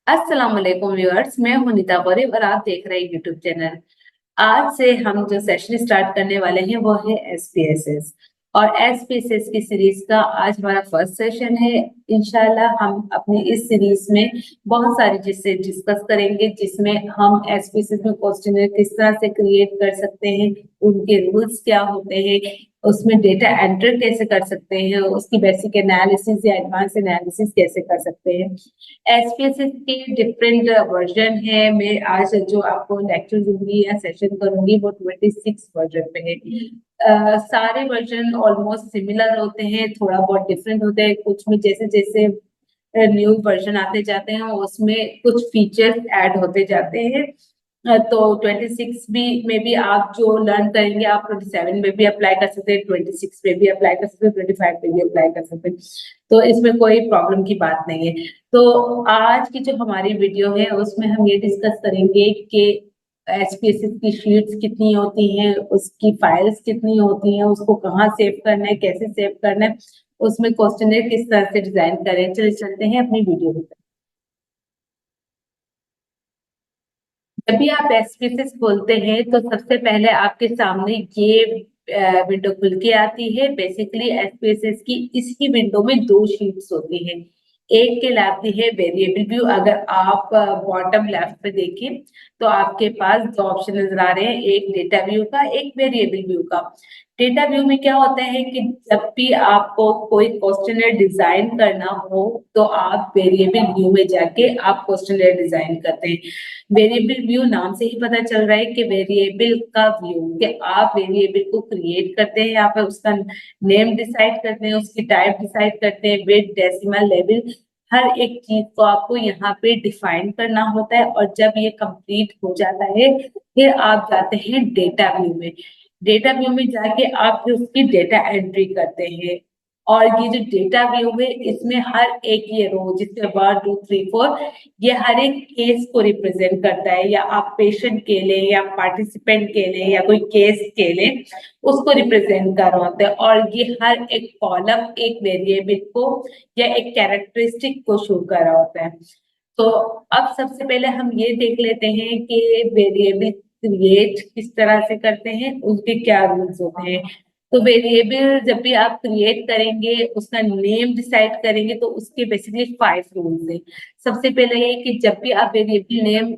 अस्सलाम वालेकुम व्यूअर्स, मैं हूं नीता गौरी और आप देख रहे हैं यूट्यूब चैनल। आज से हम जो सेशन स्टार्ट करने वाले हैं वो है एसपीएसएस। और एसपीएसएस की सीरीज का आज हमारा फर्स्ट सेशन है। इंशाल्लाह हम अपनी इस सीरीज में बहुत सारी चीजें डिस्कस करेंगे, जिसमें हम एसपीएसएस में क्वेश्चन किस तरह से क्रिएट कर सकते हैं, उनके रूल्स क्या होते हैं, उसमें डेटा एंटर कैसे कर सकते हैं, उसकी बेसिक एनालिसिस या एडवांस एनालिसिस कैसे कर सकते हैं। एसपीएसएस के डिफरेंट वर्जन है। मैं आज जो आपको लेक्चर दूंगी या सेशन करूंगी वो 26 वर्जन पे है। सारे वर्जन ऑलमोस्ट सिमिलर होते हैं, थोड़ा बहुत डिफरेंट होते हैं। कुछ में जैसे जैसे न्यू वर्जन आते जाते हैं उसमें कुछ फीचर्स ऐड होते जाते हैं। तो 26 भी में भी आप जो लर्न करेंगे आप 27 में भी अप्लाई कर सकते हैं, 26 में भी अप्लाई कर सकते हैं, 25 में भी अप्लाई कर सकते हैं। तो इसमें कोई प्रॉब्लम की बात नहीं है। तो आज की जो हमारी वीडियो है उसमें हम ये डिस्कस करेंगे कि एसपीएसएस की शीट्स कितनी होती हैं, उसकी फाइल्स कितनी होती हैं, उसको कहाँ सेव करना है, कैसे सेव करना है, उसमें क्वेश्चनर किस तरह से डिजाइन करें। चलिए चलते हैं अपनी वीडियो में। जब भी आप एसपीएसएस खोलते हैं तो सबसे पहले आपके सामने ये विंडो खुल के आती है। बेसिकली एसपीएसएस की इसी विंडो में दो शीट्स होती हैं। एक कहलाती है वेरिएबल व्यू। अगर आप बॉटम लेफ्ट पे देखें तो आपके पास दो ऑप्शन नजर आ रहे हैं, एक डेटा व्यू का, एक वेरिएबल व्यू का। डेटा व्यू में क्या होता है कि जब भी आपको कोई क्वेश्चनर डिजाइन करना हो तो आप वेरिएबल व्यू में जाके आप क्वेश्चनर डिजाइन करते हैं। वेरिएबल व्यू नाम से ही पता चल रहा है कि वेरिएबल का व्यू, कि आप वेरिएबल को क्रिएट करते हैं, यहाँ पर उसका नेम डिसाइड करते हैं, उसकी टाइप डिसाइड करते हैं, विथ डेसिमल लेवल, हर एक चीज को आपको यहाँ पे डिफाइन करना होता है। और जब ये कंप्लीट हो जाता है फिर आप जाते हैं डेटा व्यू में। डेटा व्यू में जाके आप फिर उसकी डेटा एंट्री करते हैं। और ये जो डेटा व्यू है इसमें हर एक ये रो जिसमें 1 2 3 4, ये हर एक केस को रिप्रेजेंट करता है। या आप पेशेंट के लिए या पार्टिसिपेंट के लिए या कोई केस के लिए उसको रिप्रेजेंट कर रहा होता है। और ये हर एक कॉलम एक वेरिएबल को या एक कैरेक्टरिस्टिक को शो कर रहा होता है। तो अब सबसे पहले हम ये देख लेते हैं कि वेरिएबल क्रिएट किस तरह से करते हैं, उसके क्या रूल्स होते हैं। तो वेरिएबल जब भी आप क्रिएट करेंगे, उसका नेम डिसाइड करेंगे, तो उसके बेसिकली 5 रूल्स हैं। सबसे पहले ये कि जब भी आप वेरिएबल नेम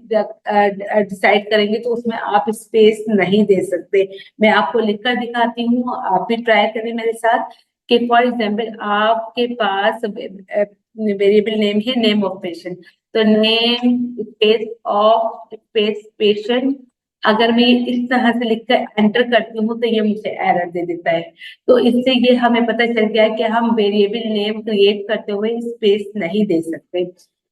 डिसाइड करेंगे तो उसमें आप स्पेस नहीं दे सकते। मैं आपको लिखकर दिखाती हूँ, आप भी ट्राई करें मेरे साथ। कि फॉर एग्जाम्पल आपके पास वेरिएबल नेम है नेम ऑफ पेशेंट, तो name space of space patient. अगर मैं इस तरह से लिखकर एंटर करती हूँ तो ये मुझे एरर दे देता है। तो इससे ये हमें पता चल गया कि हम वेरिएबल नेम क्रिएट करते हुए स्पेस नहीं दे सकते।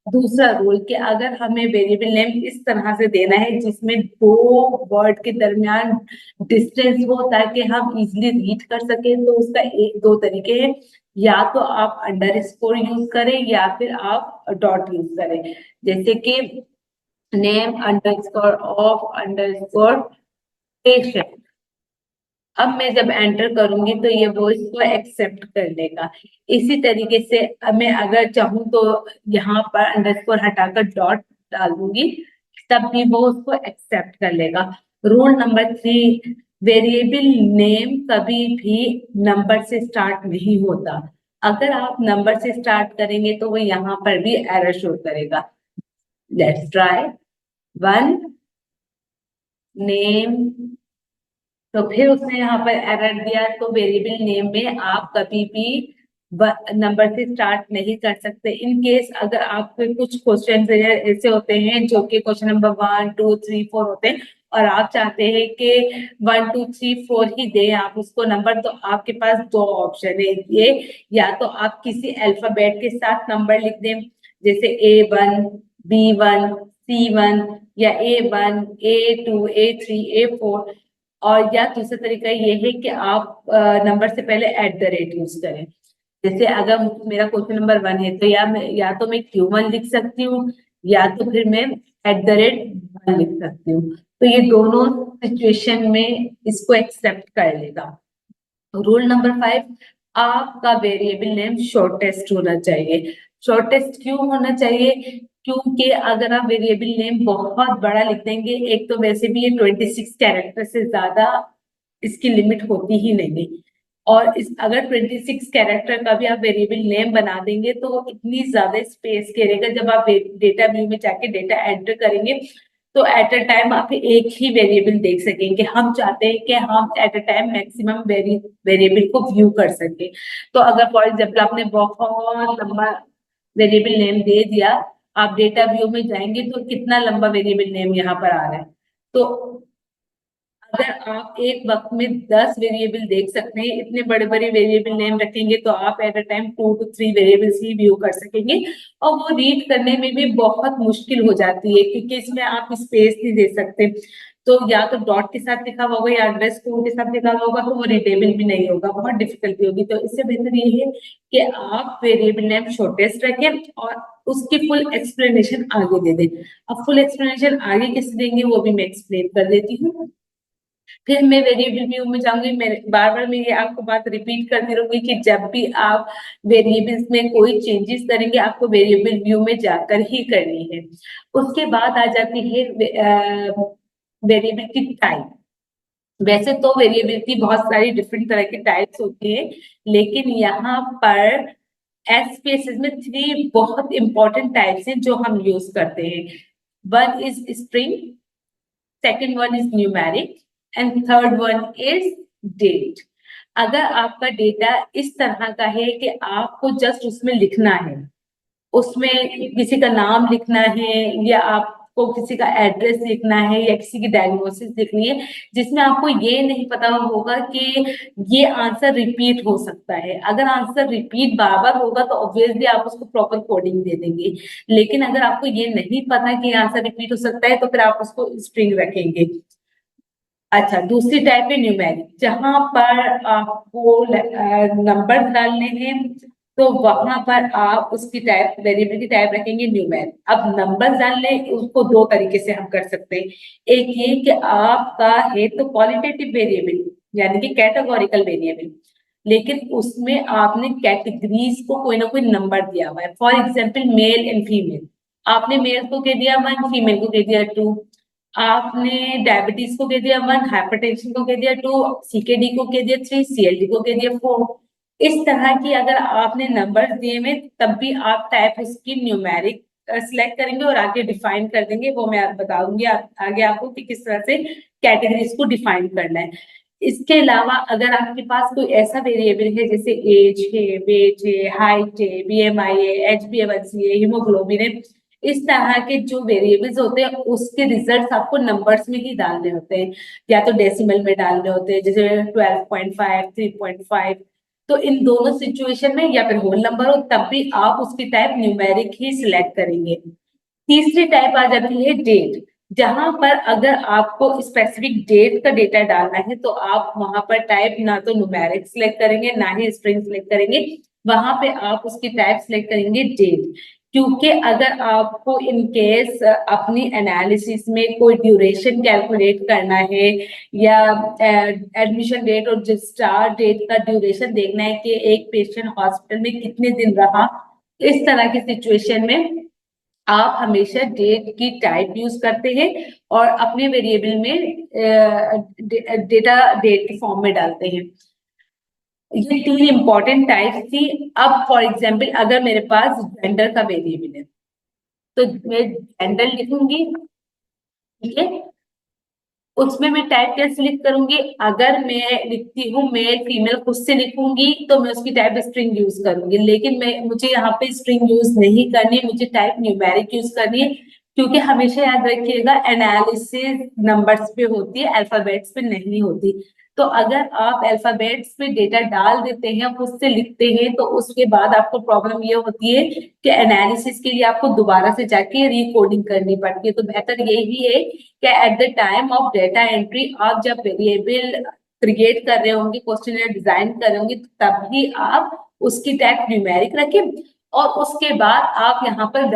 दूसरा रूल कि अगर हमें वेरिएबल नेम इस तरह से देना है जिसमें दो वर्ड के दरमियान डिस्टेंस हो ताकि हम इजिली रीड कर सकें, तो उसका एक दो तरीके हैं। या तो आप अंडरस्कोर यूज करें या फिर आप डॉट यूज करें। जैसे कि name underscore of underscore patient. अब मैं जब एंटर करूंगी तो ये वो इसको एक्सेप्ट कर लेगा। इसी तरीके से अब मैं अगर चाहूँ तो यहाँ पर अंडरस्कोर हटाकर डॉट डाल दूंगी, तब भी वो उसको एक्सेप्ट कर लेगा। रूल नंबर 3, वेरिएबल नेम कभी भी नंबर से स्टार्ट नहीं होता। अगर आप नंबर से स्टार्ट करेंगे तो वो यहाँ पर भी एरर शो करेगा। Let's try. वन नेम, तो फिर उसने यहाँ पर एरर दिया। तो वेरिएबल नेम में आप कभी भी नंबर से स्टार्ट नहीं कर सकते। इन केस अगर आपके कुछ क्वेश्चन ऐसे होते हैं जो कि क्वेश्चन नंबर 1 2 3 4 होते हैं और आप चाहते हैं कि 1 2 3 4 ही दें आप उसको नंबर, तो आपके पास दो ऑप्शन है ये। या तो आप किसी अल्फाबेट के साथ नंबर लिख दें, जैसे A1 B1 C1, या A1 A2 A3 A4। और या दूसरा तरीका ये है कि आप नंबर से पहले एट द रेट यूज करें। जैसे अगर मेरा क्वेश्चन नंबर 1 है तो या तो मैं Q1 लिख सकती हूँ, या तो फिर मैं एट द रेट 1 लिख सकती हूँ। तो ये दोनों सिचुएशन में इसको एक्सेप्ट कर लेगा। रूल नंबर 5, आपका वेरिएबल नेम शॉर्टेस्ट होना चाहिए। शॉर्टेस्ट क्यों होना चाहिए? क्योंकि अगर आप वेरिएबल नेम बहुत बड़ा लिख देंगे, एक तो वैसे भी ये 26 कैरेक्टर से ज्यादा इसकी लिमिट होती ही नहीं है, और इस अगर 26 कैरेक्टर का भी आप वेरिएबल नेम बना देंगे तो वो इतनी ज्यादा स्पेस घेरेगा। जब आप डेटा व्यू में जाके डेटा एंटर करेंगे तो एट अ टाइम आप एक ही वेरिएबल देख सकेंगे। हम चाहते हैं कि हम at a time maximum variable को व्यू कर सके। तो अगर फॉर एग्जाम्पल आपने बहुत लंबा वेरिएबल नेम दे दिया, आप डेटा व्यू में जाएंगे तो कितना लंबा वेरिएबल नेम यहाँ पर आ रहा है। तो अगर आप एक वक्त में 10 वेरिएबल देख सकते हैं, इतने बड़े बड़े वेरिएबल नेम रखेंगे तो आप at a time 2 to 3 variables he view कर सकेंगे, और वो रीड करने में भी बहुत मुश्किल हो जाती है क्योंकि इसमें आप स्पेस नहीं दे सकते। तो या तो डॉट के साथ लिखा हुआ होगा या अंडरस्कोर के साथ लिखा हुआ होगा, तो वो रीडेबल भी नहीं होगा, बहुत डिफिकल्टी होगी। तो इससे बेहतर ये है कि आप वेरिएबल नेम शॉर्टेस्ट रखें और उसकी फुल एक्सप्लेनेशन आगे दे दें। अब फुल एक्सप्लेनेशन आगे किस देंगे वो भी मैं एक्सप्लेन कर देती हूँ। फिर मैं वेरिएबल व्यू में जाऊंगी। मैं बार बार मैं ये आपको बात रिपीट करती रहूंगी कि जब भी आप वेरिएबल्स में कोई चेंजेस करेंगे आपको वेरिएबल व्यू में जाकर ही करनी है। उसके बाद आ जाती है वेरिएबल की टाइप। वैसे तो वेरिएबल की बहुत सारी डिफरेंट तरह की टाइप्स होती है, लेकिन यहाँ पर एसपीएसएस में 3 बहुत इंपॉर्टेंट टाइप्स हैं जो हम यूज करते हैं। One is string, second one is numeric, and third one is date. अगर आपका डेटा इस तरह का है कि आपको जस्ट उसमें लिखना है, उसमें किसी का नाम लिखना है या आपको किसी का एड्रेस लिखना है या किसी की डायग्नोसिस लिखनी है, जिसमें आपको ये नहीं पता होगा कि ये आंसर रिपीट हो सकता है। अगर आंसर रिपीट बार बार होगा तो ऑब्वियसली आप उसको प्रॉपर कोडिंग दे देंगे, लेकिन अगर आपको ये नहीं पता कि आंसर रिपीट हो सकता है तो फिर आप उसको स्ट्रिंग रखेंगे। अच्छा, दूसरी टाइप है न्यूमेरिक, जहां पर आपको नंबर डालने हैं, तो वहां पर आप उसकी टाइप वेरिएबल की टाइप रखेंगे न्यूमेरिक। अब नंबर डालने उसको 2 तरीके से हम कर सकते हैं। एक ये कि आपका है तो क्वालिटेटिव वेरिएबल यानी कि कैटेगोरिकल वेरिएबल, लेकिन उसमें आपने कैटेगरीज को कोई ना कोई नंबर दिया हुआ है। For example male and female, आपने मेल को कह दिया 1, फीमेल को कह दिया 2। आपने डायबिटीज को कह दिया 1, हाइपरटेंशन को कह दिया 2, सीकेडी को कह दिया 3, सीएलडी को कह दिया 4। इस तरह की अगर आपने नंबर दिए में, तब भी आप टाइप उसकी न्यूमेरिक सिलेक्ट करेंगे और आगे डिफाइन कर देंगे। वो मैं बताऊंगी आगे आपको कि किस तरह से कैटेगरीज को डिफाइन करना है। इसके अलावा अगर आपके पास कोई ऐसा वेरिएबल है जैसे एज है, वेट है, हाइट है, बीएमआई है, एचबीएवनसी है, हीमोग्लोबिन है, इस तरह के जो वेरिएबल्स होते हैं उसके रिजल्ट्स आपको नंबर्स में ही डालने होते हैं, या तो डेसिमल में डालने होते हैं जैसे 12.5, 3.5। तो इन दोनों सिचुएशन में या फिर होल नंबर हो तब भी आप उसकी टाइप न्यूमेरिक ही सिलेक्ट करेंगे। तीसरी टाइप आ जाती है डेट, जहां पर अगर आपको स्पेसिफिक डेट का डेटा डालना है तो आप वहां पर टाइप ना तो न्यूमेरिक सिलेक्ट करेंगे ना ही स्ट्रिंग सिलेक्ट करेंगे, वहां पे आप उसकी टाइप सिलेक्ट करेंगे डेट। क्योंकि अगर आपको इन केस अपनी एनालिसिस में कोई ड्यूरेशन कैलकुलेट करना है या एडमिशन डेट और स्टार्ट डेट का ड्यूरेशन देखना है कि एक पेशेंट हॉस्पिटल में कितने दिन रहा, इस तरह की सिचुएशन में आप हमेशा डेट की टाइप यूज करते हैं और अपने वेरिएबल में डेटा डेट के फॉर्म में डालते हैं। ये 3 इंपॉर्टेंट टाइप्स थी। अब फॉर एग्जांपल अगर मेरे पास जेंडर का वेरिएबल है तो मैं जेंडर लिखूंगी, ठीक है। उसमें मैं टाइप कैसे लिख करूंगी, अगर मैं लिखती हूँ मेल फीमेल खुद से लिखूंगी तो मैं उसकी टाइप स्ट्रिंग यूज करूंगी, लेकिन मैं मुझे यहाँ पे स्ट्रिंग यूज नहीं करनी है, मुझे टाइप न्यूमेरिक यूज करनी है। क्योंकि हमेशा याद रखिएगा एनालिसिस नंबर्स पे होती है, अल्फाबेट्स पे नहीं होती। तो अगर आप अल्फाबेट्स पे डेटा डाल देते हैं खुद से लिखते हैं तो उसके बाद आपको प्रॉब्लम ये होती है कि एनालिसिस के लिए आपको दोबारा से जाके रिकोडिंग करनी पड़ती है। तो बेहतर यही है कि eight the time of data entry आप जब वेरिएबल क्रिएट कर रहे होंगे, क्वेश्चन डिजाइन कर रहे होंगे, तब ही आप उसकी टाइप न्यूमेरिक रखें। और उसके बाद आप यहाँ पर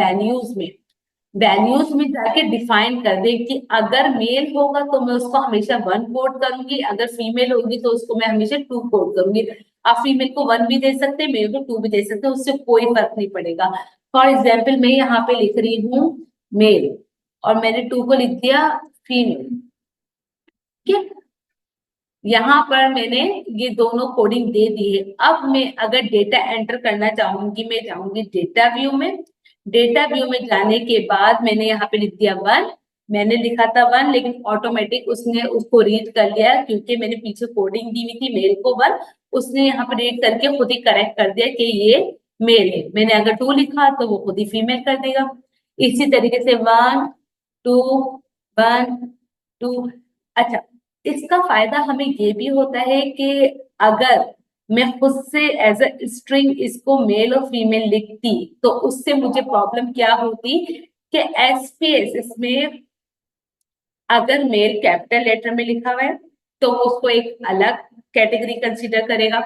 वैल्यूज में जाके डिफाइन कर दे कि अगर मेल होगा तो मैं उसको हमेशा 1 कोड करूंगी, अगर फीमेल होगी तो उसको मैं हमेशा 2 कोड करूंगी। आप फीमेल को 1 भी दे सकते हैं, मेल को 2 भी दे सकते हैं, उससे कोई फर्क नहीं पड़ेगा। फॉर एग्जाम्पल मैं यहाँ पे लिख रही हूँ मेल और मैंने 2 को लिख दिया फीमेल, ठीक है। यहाँ पर मैंने ये दोनों कोडिंग दे दी है। अब मैं अगर डेटा एंटर करना चाहूंगी, मैं जाऊंगी डेटा व्यू में। डेटा व्यू में जाने के बाद मैंने यहाँ पे लिख दिया 1। मैंने लिखा था 1, लेकिन ऑटोमेटिक उसने उसको रीड कर लिया क्योंकि मैंने पीछे कोडिंग दी हुई थी मेल को 1। उसने यहाँ पे रीड करके खुद ही करेक्ट कर दिया कि ये मेल है। मैंने अगर 2 लिखा तो वो खुद ही फीमेल कर देगा। इसी तरीके से 1 2 1 2। अच्छा, इसका फायदा हमें ये भी होता है कि अगर मैं खुद से एज अ स्ट्रिंग इसको मेल और फीमेल लिखती तो उससे मुझे प्रॉब्लम क्या होती कि एसपीएस इसमें अगर मेल कैपिटल लेटर में लिखा हुआ है तो वो उसको एक अलग कैटेगरी कंसीडर करेगा।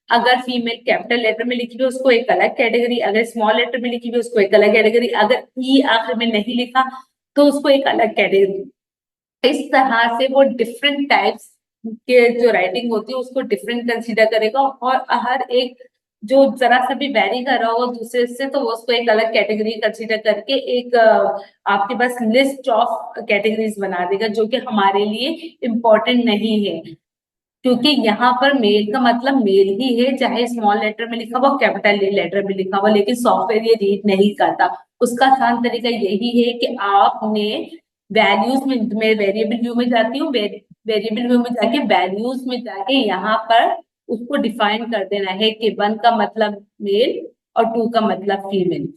अगर फीमेल कैपिटल लेटर में लिखी हुई उसको एक अलग कैटेगरी, अगर स्मॉल लेटर में लिखी हुई उसको एक अलग कैटेगरी, अगर ई आखिर में नहीं लिखा तो उसको एक अलग कैटेगरी। इस तरह से वो डिफरेंट टाइप्स के जो राइटिंग होती है उसको डिफरेंट कंसीडर करेगा और हर एक जो जरा सा भी वेरी कर रहा होगा दूसरे से तो वो उसको एक अलग कैटेगरी कंसीडर करके एक आपके पास लिस्ट ऑफ कैटेगरीज बना देगा जो कि हमारे लिए इम्पोर्टेंट नहीं है। क्योंकि यहाँ पर मेल का मतलब मेल ही है, चाहे स्मॉल लेटर में लिखा हुआ कैपिटल लेटर में लिखा हुआ, लेकिन सॉफ्टवेयर ये रीड नहीं करता। उसका आसान तरीका यही है कि आपने वैल्यूज में, मैं वेरिएबल व्यू में जाती हूँ, वेरिएबल व्यू में जाके वैल्यूज में जाके यहाँ पर उसको डिफाइन कर देना है कि 1 का मतलब मेल और 2 का मतलब फीमेल।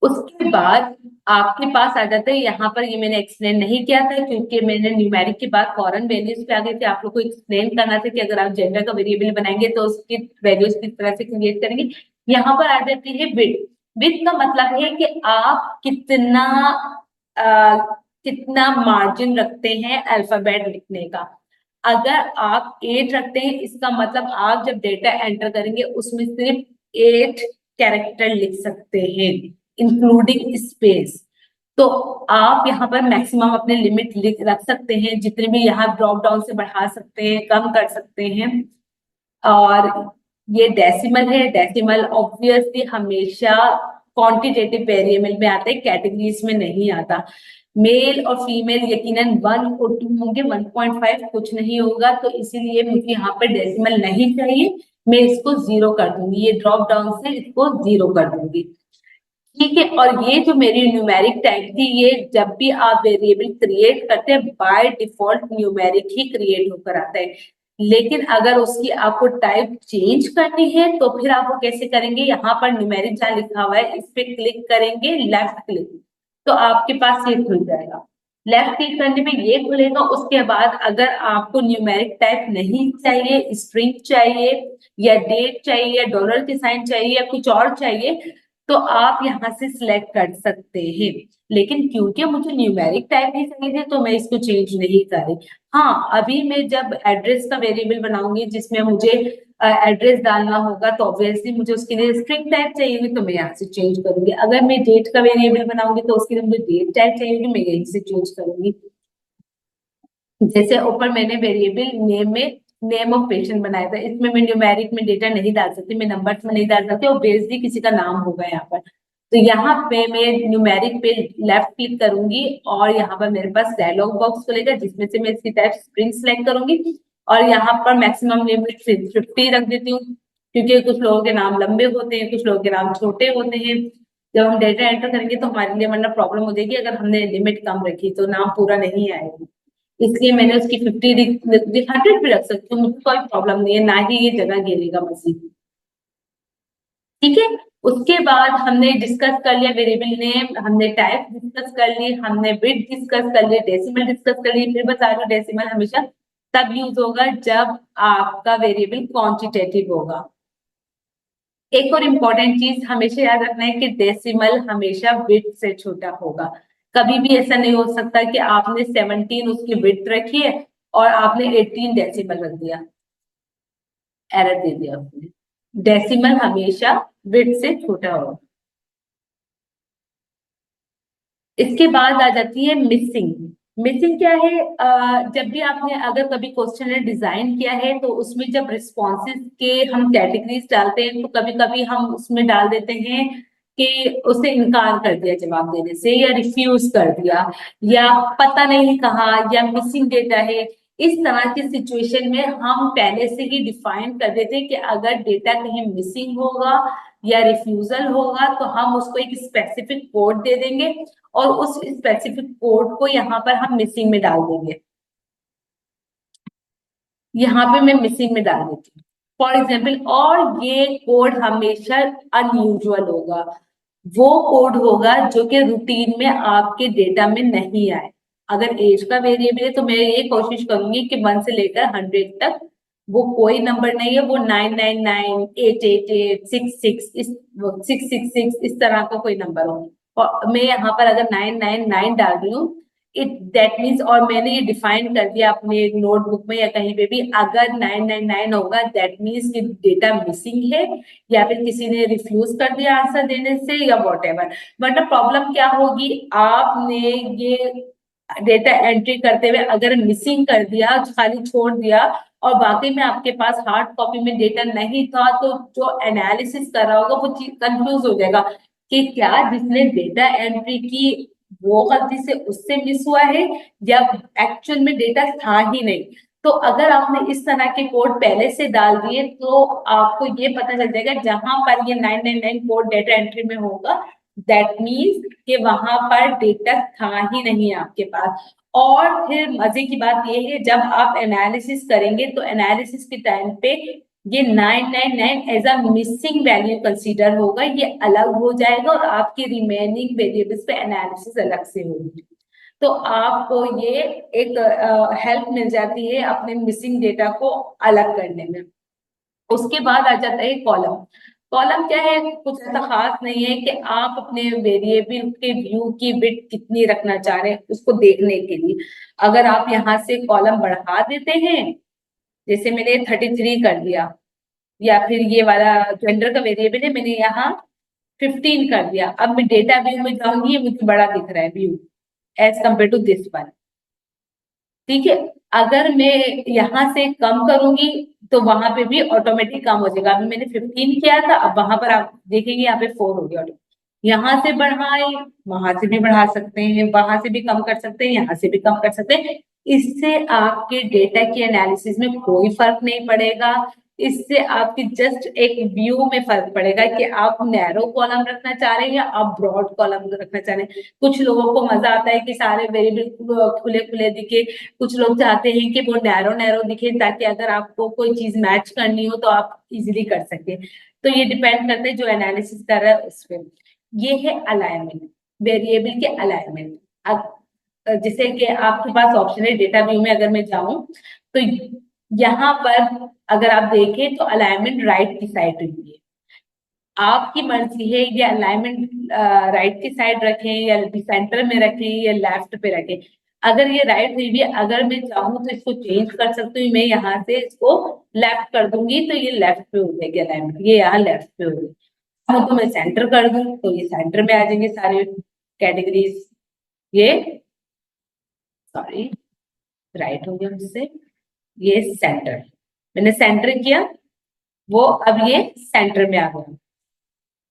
उसके बाद आपके पास आ जाता है, यहाँ पर ये मैंने एक्सप्लेन नहीं किया था क्योंकि मैंने न्यूमेरिक के बाद फॉरेन वैल्यूज पे आ गए थे। आप लोग को एक्सप्लेन करना था कि अगर आप जेंडर का वेरिएबल बनाएंगे तो उसकी वैल्यूज किस तरह से क्रिएट करेंगे। यहाँ पर आ जाती है विड्थ। विड्थ का मतलब है कि आप कितना मार्जिन रखते हैं अल्फाबेट लिखने का। अगर आप 8 रखते हैं इसका मतलब आप जब डेटा एंटर करेंगे उसमें सिर्फ 8 कैरेक्टर लिख सकते हैं इंक्लूडिंग स्पेस। तो आप यहाँ पर मैक्सिमम अपने लिमिट लिख रख सकते हैं, जितने भी यहाँ ड्रॉप डाउन से बढ़ा सकते हैं, कम कर सकते हैं। और ये डेसिमल है। डेसिमल ऑब्वियसली हमेशा क्वांटिटेटिव वेरिएबल में आता है, कैटेगरीज में नहीं आता। मेल और फीमेल यकीनन 1 और 2 होंगे, 1.5 कुछ नहीं होगा, तो इसीलिए मुझे यहाँ पर डेसिमल नहीं चाहिए। मैं इसको 0 कर दूंगी, ये ड्रॉप डाउन से इसको 0 कर दूंगी, ठीक है। और ये जो मेरी न्यूमेरिक टाइप थी, ये जब भी आप वेरिएबल क्रिएट करते हैं by default numeric he create होकर आता है। लेकिन अगर उसकी आपको टाइप चेंज करनी है तो फिर आप वो कैसे करेंगे, यहाँ पर न्यूमेरिक जहाँ लिखा हुआ है इस पे क्लिक करेंगे, लेफ्ट क्लिक, तो आपके पास ये खुल जाएगा। लेफ्ट क्लिक करने में ये खुलेगा। उसके बाद अगर आपको न्यूमेरिक टाइप नहीं चाहिए, स्ट्रिंग चाहिए या डेट चाहिए या डॉलर के साइन चाहिए या कुछ और चाहिए, तो आप यहाँ से सिलेक्ट कर सकते हैं। लेकिन क्योंकि मुझे न्यूमेरिक टाइप ही चाहिए तो मैं इसको चेंज नहीं कर रही। हाँ, अभी मैं जब एड्रेस का वेरिएबल बनाऊंगी जिसमें मुझे एड्रेस डालना होगा तो ऑब्वियसली मुझे उसके लिए स्ट्रिंग टाइप चाहिए तो मैं यहाँ से चेंज करूंगी। अगर मैं डेट का वेरिएबल बनाऊंगी तो उसके लिए मुझे डेट टाइप चाहिए, मैं यहीं से चेंज करूंगी। जैसे ऊपर मैंने वेरिएबल नेम में नेम ऑफ पेशेंट बनाया था, इसमें मैं न्यूमेरिक में डेटा नहीं डाल सकती, मैं नंबर्स में नहीं डाल सकती और बेसिकली किसी का नाम होगा यहाँ पर। तो यहाँ पे मैं न्यूमेरिक पे लेफ्ट क्लिक करूंगी और यहाँ पर मेरे पास डायलॉग बॉक्स खुलेगा जिसमें से मैं इसकी टाइप स्ट्रिंग सेलेक्ट करूंगी और यहाँ पर मैक्सिमम लिमिट 50 रख देती हूँ क्योंकि कुछ लोगों के नाम लंबे होते हैं, कुछ लोगों के नाम छोटे होते हैं। जब हम डेटा एंटर करेंगे तो हमारे लिए वरना प्रॉब्लम हो जाएगी अगर हमने लिमिट कम रखी तो नाम पूरा नहीं आएगा। इसलिए मैंने उसकी 100 भी रख सकती हूँ, मुझे कोई प्रॉब्लम नहीं है, ना ही ये जगह घेरेगा मसीह, ठीक है। उसके बाद हमने डिस्कस कर लिया वेरिएबल नेम, हमने टाइप डिस्कस कर ली, हमने बिट डिस्कस कर लिया, डेसिमल डिस्कस कर ली। फिर बता रही हूँ डेसिमल हमेशा तब यूज होगा जब आपका वेरिएबल क्वांटिटेटिव होगा। एक और इम्पोर्टेंट चीज हमेशा याद रखना है कि डेसिमल हमेशा बिट से छोटा होगा। कभी भी ऐसा नहीं हो सकता कि आपने 17 उसकी बिट रखी है और आपने 18 डेसिमल रख दिया, एरर दे दिया उसने। डेसिमल हमेशा बिट से छोटा होगा। इसके बाद आ जाती है मिसिंग। मिसिंग क्या है? जब भी आपने अगर कभी क्वेश्चन डिजाइन किया है तो उसमें जब रिस्पॉन्सेज के हम कैटेगरीज डालते हैं तो कभी कभी हम उसमें डाल देते हैं कि उसे इनकार कर दिया जवाब देने से, या रिफ्यूज कर दिया, या पता नहीं कहा, या मिसिंग डेटा है। इस तरह की सिचुएशन में हम पहले से ही डिफाइन कर देते हैं कि अगर डेटा कहीं मिसिंग होगा या रिफ्यूजल होगा तो हम उसको एक स्पेसिफिक कोड दे देंगे और उस स्पेसिफिक कोड को यहाँ पर हम मिसिंग में डाल देंगे। यहाँ पे मैं मिसिंग में डाल देती हूँ फॉर एग्जाम्पल, और ये कोड हमेशा अनयूजुअल होगा। वो कोड होगा जो कि रूटीन में आपके डेटा में नहीं आए। अगर एज का वेरिएबल है तो मैं ये कोशिश करूंगी कि 1 से लेकर 100 तक वो कोई नंबर नहीं है, वो 999 888 66 इस 666 इस तरह का कोई नंबर हो। और मैं यहाँ पर अगर 999 डाल रही हूँ, इट दैट मीन्स, और मैंने ये डिफाइन कर दिया अपने नोटबुक में या कहीं पे भी, अगर 999 होगा दैट मीन्स कि डेटा मिसिंग है, या फिर किसी ने रिफ्यूज कर दिया आंसर देने से, या वॉट एवर। बट प्रॉब्लम क्या होगी, आपने ये डेटा एंट्री करते हुए अगर मिसिंग कर दिया, खाली छोड़ दिया, और बाकी में आपके पास हार्ड कॉपी में डेटा नहीं था, तो जो एनालिसिस कर रहा होगा वो चीज कंफ्यूज हो जाएगा कि क्या जिसने डेटा एंट्री की वो गलती से उससे मिस हुआ है, या एक्चुअल में डेटा था ही नहीं। तो अगर आपने इस तरह के कोड पहले से डाल दिए तो आपको ये पता चल जाएगा जहां पर ये 999 कोड डेटा एंट्री में होगा, दैट मीन्स कि वहां पर डेटा था ही नहीं आपके पास। और फिर मजे की बात ये है, जब आप एनालिसिस करेंगे तो एनालिसिस के टाइम पे ये 999 as a missing value consider होगा, ये अलग हो जाएगा और आपके रिमेनिंग वेरिएबल्स पे एनालिसिस अलग से होगी। तो आपको ये एक हेल्प मिल जाती है अपने मिसिंग डेटा को अलग करने में। उसके बाद आ जाता है कॉलम। कॉलम क्या है? कुछ ऐसा खास नहीं है कि आप अपने वेरिएबल के व्यू की विड्थ कितनी रखना चाह रहे हैं उसको देखने के लिए। अगर आप यहाँ से कॉलम बढ़ा देते हैं, जैसे मैंने 33 कर दिया, या फिर ये वाला जेंडर का वेरिएबल है, मैंने यहाँ 15 कर दिया, अब मैं डेटा व्यू में जाऊंगी, ये मुझे बड़ा दिख रहा है view as compare to this one. ठीक है, अगर मैं यहाँ से कम करूंगी तो वहां पे भी ऑटोमेटिक कम हो जाएगा। अभी मैंने 15 किया था, अब वहां पर आप देखेंगे यहाँ पे 4 हो गया। यहाँ से बढ़ाए, वहां से भी बढ़ा सकते हैं, वहां से भी कम कर सकते हैं, यहाँ से भी कम कर सकते हैं। इससे आपके डेटा की एनालिसिस में कोई फर्क नहीं पड़ेगा। इससे आपकी जस्ट एक व्यू में फर्क पड़ेगा कि आप नैरो कॉलम रखना चाह रहे हैं या आप ब्रॉड कॉलम रखना चाह रहे हैं। कुछ लोगों को मजा आता है कि सारे वेरिएबल खुले खुले दिखे, कुछ लोग चाहते हैं कि वो नैरो नैरो दिखे ताकि अगर आपको कोई चीज मैच करनी हो तो आप इजीली कर सके। तो ये डिपेंड करता है जो एनालिसिस कर रहा है उस पर। ये है अलाइनमेंट, वेरिएबल के अलाइनमेंट। अब जैसे कि आपके पास ऑप्शन है डेटा व्यू में, अगर मैं जाऊं तो यहाँ पर अगर आप देखें तो अलाइनमेंट राइट की साइड हुई है। आपकी मर्जी है ये अलाइनमेंट राइट की साइड रखें या सेंटर में रखें या लेफ्ट पे रखें। अगर ये राइट हुई भी, अगर मैं चाहूँ तो इसको चेंज कर सकती हूँ, मैं यहाँ से इसको लेफ्ट कर दूंगी तो ये लेफ्ट पे हो जाएगी अलाइनमेंट, ये यहाँ लेफ्ट पे हो गई। हाँ, तो मैं सेंटर कर दूं तो ये सेंटर में आ जाएंगे सारे कैटेगरीज। ये सॉरी, राइट हो गया मुझसे, ये सेंटर, मैंने सेंटर किया, वो अब ये सेंटर में आ गया।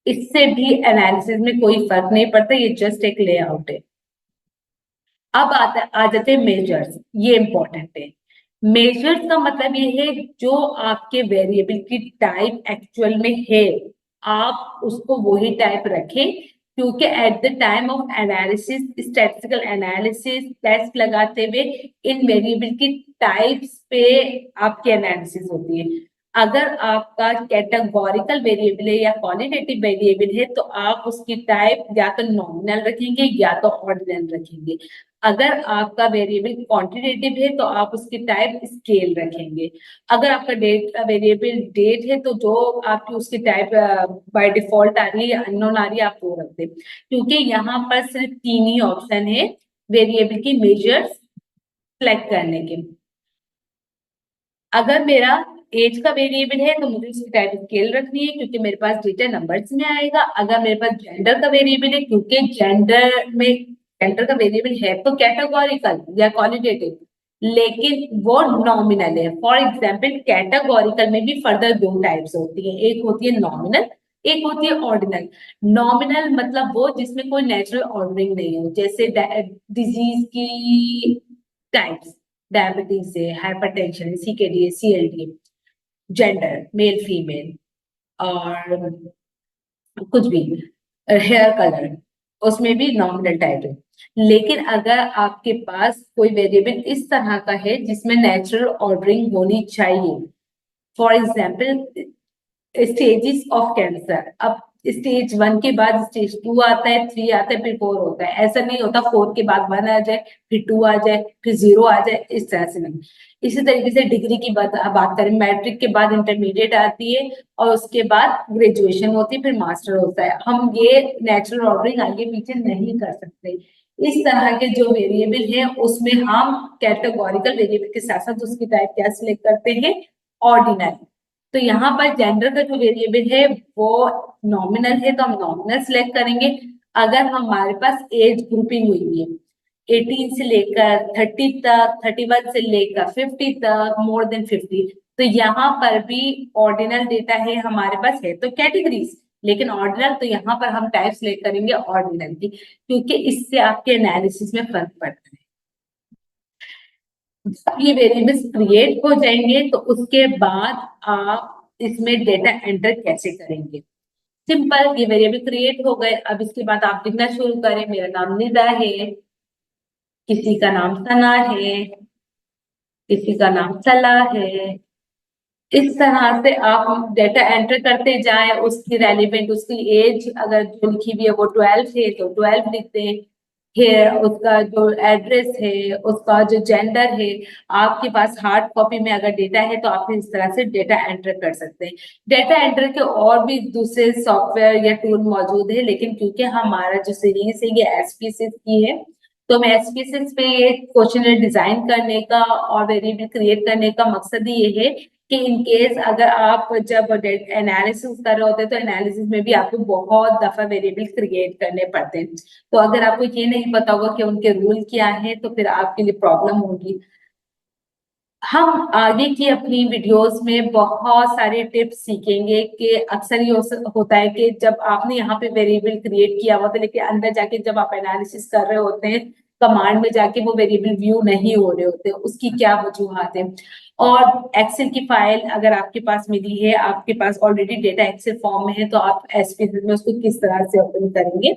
इससे भी एनालिसिस में कोई फर्क नहीं पड़ता, ये जस्ट एक लेआउट है। अब आ जाते हैं मेजर्स, ये इंपॉर्टेंट है। मेजर्स का मतलब ये है जो आपके वेरिएबल की टाइप एक्चुअल में है, आप उसको वही टाइप रखें, क्योंकि at the time of analysis, statistical analysis, test लगाते हुए इन वेरिएबल की टाइप्स पे आपकी एनालिसिस होती है। अगर आपका कैटेगोरिकल वेरिएबल है या क्वालिटेटिव वेरिएबल है तो आप उसकी टाइप या तो नॉमिनल रखेंगे या तो ऑर्डिनल रखेंगे। अगर आपका वेरिएबल क्वांटिटेटिव है तो आप उसकी टाइप स्केल रखेंगे। अगर आपका डेट वेरिएबल डेट है तो जो आपकी उसकी टाइप बाय डिफॉल्ट आ रही है या अननोन आ रही है आप वो रख दें, क्योंकि यहाँ पर सिर्फ 3 ही ऑप्शन है वेरिएबल की मेजर्स सिलेक्ट करने के। अगर मेरा एज का वेरिएबल है तो मुझे उसकी टाइप स्केल रखनी है क्योंकि मेरे पास डेटा नंबर्स में आएगा। अगर मेरे पास जेंडर का वेरिएबल है, क्योंकि जेंडर में जेंडर का वेरिएबल है तो कैटेगोरिकल या क्वालिटेटिव, लेकिन वो नॉमिनल है। फॉर एग्जाम्पल कैटेगोरिकल में भी फर्दर दो टाइप्स होती है, एक होती है नॉमिनल, एक होती है ऑर्डिनल। नॉमिनल मतलब वो जिसमें कोई नेचुरल ऑर्डरिंग नहीं हो, जैसे डिजीज की टाइप्स, डायबिटीज है, hypertension, CKD, CLD, gender male female, और कुछ भी, हेयर कलर, उसमें भी नॉमिनल टाइप है। लेकिन अगर आपके पास कोई वेरिएबल इस तरह का है जिसमें नेचुरल ऑर्डरिंग होनी चाहिए, for example stages of cancer, अब स्टेज 1 के बाद स्टेज 2 आता है, 3 आता है, फिर 4 होता है। ऐसा नहीं होता 4 के बाद 1 आ जाए, फिर 2 आ जाए, फिर 0 आ जाए, इस तरह से नहीं। इसी तरीके से डिग्री की बात करें, मैट्रिक के बाद इंटरमीडिएट आती है, और उसके बाद ग्रेजुएशन होती है, फिर मास्टर होता है। हम ये नेचुरल ऑर्डरिंग आगे पीछे नहीं कर सकते। इस तरह के जो वेरिएबल है उसमें हम कैटेगोरिकल वेरिएबल के साथ साथ उसकी टाइप क्या सिलेक्ट करते हैं, ऑर्डिनल। तो यहाँ पर जेंडर का जो वेरिएबल है वो नॉमिनल है, तो हम नॉमिनल सिलेक्ट करेंगे। अगर हमारे पास एज ग्रुपिंग हुई है 18 से लेकर 30 तक, 31 से लेकर 50 तक, मोर देन 50, तो यहाँ पर भी ऑर्डिनल डेटा है हमारे पास, है तो कैटेगरीज, लेकिन ऑर्डिनल, तो यहाँ पर हम टाइप सिलेक्ट करेंगे ऑर्डिनल की, क्योंकि इससे आपके एनालिसिस में फर्क पड़ता है। जब ये वेरिएबल्स क्रिएट हो जाएंगे तो उसके बाद आप इसमें डेटा एंटर कैसे करेंगे। सिंपल, ये वेरिएबल क्रिएट हो गए, अब इसके बाद आप लिखना शुरू करें, मेरा नाम निदा है, किसी का नाम सना है, किसी का नाम सला है। इस तरह से आप डेटा एंटर करते जाएं, उसकी रेलिवेंट, उसकी एज अगर जो लिखी हुई है वो 12 है तो 12 लिख दें, है उसका जो एड्रेस है, उसका जो जेंडर है। आपके पास हार्ड कॉपी में अगर डेटा है तो आप इस तरह से डेटा एंटर कर सकते हैं। डेटा एंटर के और भी दूसरे सॉफ्टवेयर या टूल मौजूद है, लेकिन क्योंकि हमारा जो सीरीज है ये एसपीएसएस की है, तो मैं एसपीएसएस पे ये क्वेश्चन डिजाइन करने का और वेरिएबल क्रिएट करने का मकसद ही ये है कि इन केस अगर आप जब एनालिसिस कर रहे होते हैं तो एनालिसिस में भी आपको बहुत दफा वेरिएबल क्रिएट करने पड़ते हैं। तो अगर आपको ये नहीं पता होगा कि उनके रूल क्या है तो फिर आपके लिए प्रॉब्लम होगी। हम आगे की अपनी वीडियोस में बहुत सारे टिप्स सीखेंगे कि अक्सर ये होता है कि जब आपने यहाँ पे वेरिएबल क्रिएट किया हुआ था, लेकिन अंदर जाके जब आप एनालिसिस कर रहे होते हैं कमांड में जाके वो वेरिएबल व्यू नहीं हो रहे होते, उसकी क्या वजूहत है। और एक्सेल की फाइल अगर आपके पास मिली है, आपके पास ऑलरेडी डेटा एक्सेल फॉर्म में है, तो आप एसपीएस में उसको किस तरह से ओपन करेंगे,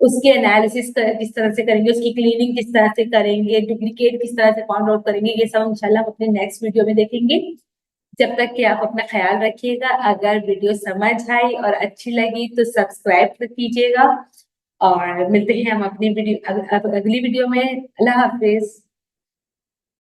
उसके एनालिसिस किस तरह से करेंगे, उसकी क्लीनिंग किस तरह से करेंगे, डुप्लीकेट किस तरह से फाउंड आउट करेंगे, ये सब इंशाल्लाह हम अपने नेक्स्ट वीडियो में देखेंगे। जब तक कि आप अपना ख्याल रखिएगा। अगर वीडियो समझ आई और अच्छी लगी तो सब्सक्राइब कीजिएगा, और मिलते हैं हम अपनी वीडियो अगली वीडियो में। अल्लाह हाफिज।